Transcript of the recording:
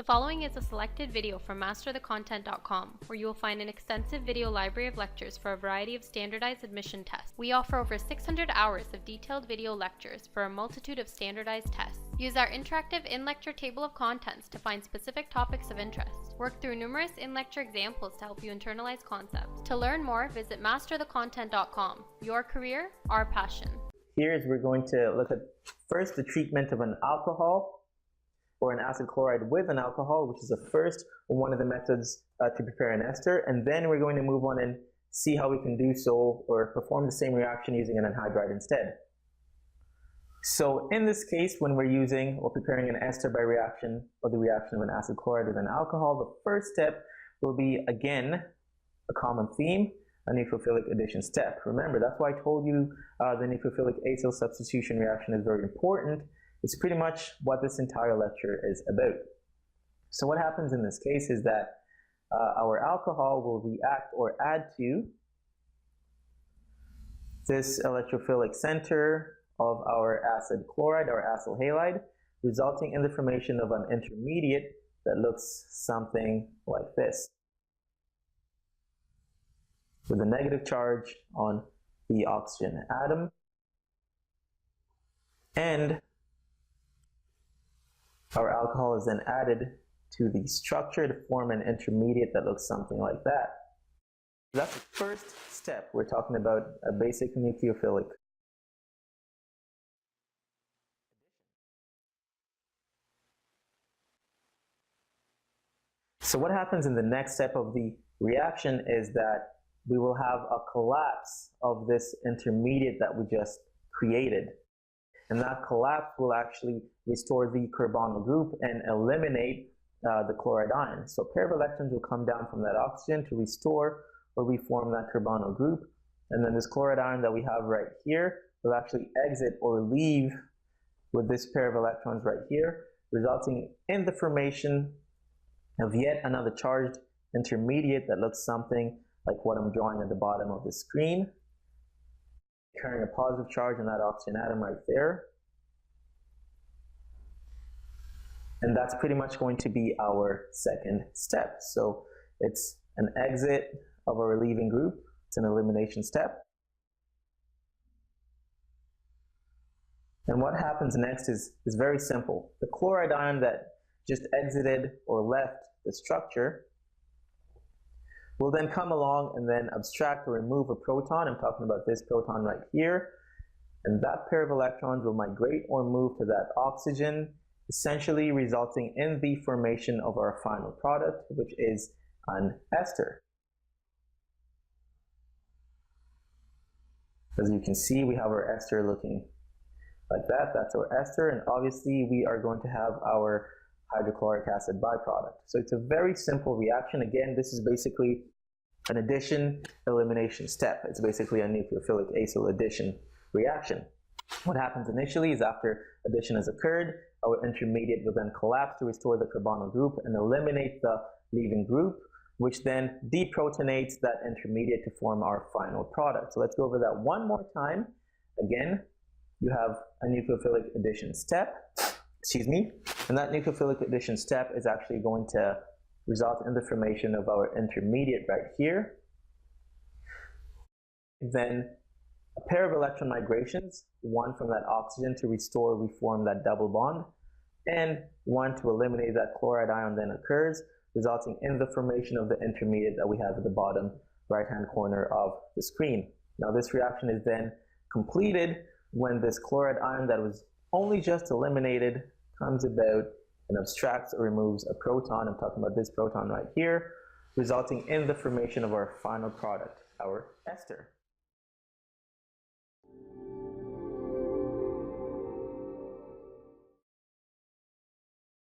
The following is a selected video from masterthecontent.com, where you will find an extensive video library of lectures for a variety of standardized admission tests. We offer over 600 hours of detailed video lectures for a multitude of standardized tests. Use our interactive in-lecture table of contents to find specific topics of interest. Work through numerous in-lecture examples to help you internalize concepts. To learn more, visit masterthecontent.com. Your career, our passion. Here is we're going to look at first the treatment of an alcohol or an acid chloride with an alcohol, which is the first or one of the methods to prepare an ester, and then we're going to move on and see how we can do so or perform the same reaction using an anhydride instead. So in this case, when we're using or preparing an ester by reaction or the reaction of an acid chloride with an alcohol, the first step will be, again, a common theme, a nucleophilic addition step. Remember, that's why I told you the nucleophilic acyl substitution reaction is very important. It's pretty much what this entire lecture is about. So what happens in this case is that our alcohol will react or add to this electrophilic center of our acid chloride, our acyl halide, resulting in the formation of an intermediate that looks something like this, with a negative charge on the oxygen atom, and our alcohol is then added to the structure to form an intermediate that looks something like that. That's the first step. We're talking about a basic nucleophilic. So what happens in the next step of the reaction is that we will have a collapse of this intermediate that we just created. And that collapse will actually restore the carbonyl group and eliminate the chloride ion. So a pair of electrons will come down from that oxygen to restore or reform that carbonyl group. And then this chloride ion that we have right here will actually exit or leave with this pair of electrons right here, resulting in the formation of yet another charged intermediate that looks something like what I'm drawing at the bottom of the screen, carrying a positive charge on that oxygen atom right there. And that's pretty much going to be our second step. So it's an exit of our leaving group. It's an elimination step. And what happens next is very simple. The chloride ion that just exited or left the structure will then come along and then abstract or remove a proton. I'm talking about this proton right here. And that pair of electrons will migrate or move to that oxygen, essentially resulting in the formation of our final product, which is an ester. As you can see, we have our ester looking like that. That's our ester, and obviously we are going to have our hydrochloric acid byproduct. So it's a very simple reaction. Again, this is basically an addition elimination step. It's basically a nucleophilic acyl addition reaction. What happens initially is after addition has occurred, our intermediate will then collapse to restore the carbonyl group and eliminate the leaving group, which then deprotonates that intermediate to form our final product. So let's go over that one more time. Again, you have a nucleophilic addition step, and that nucleophilic addition step is actually going to result in the formation of our intermediate right here. Then a pair of electron migrations, one from that oxygen to restore, reform that double bond, and one to eliminate that chloride ion then occurs, resulting in the formation of the intermediate that we have at the bottom right-hand corner of the screen. Now this reaction is then completed when this chloride ion that was only just eliminated comes about and abstracts or removes a proton. I'm talking about this proton right here, resulting in the formation of our final product, our ester.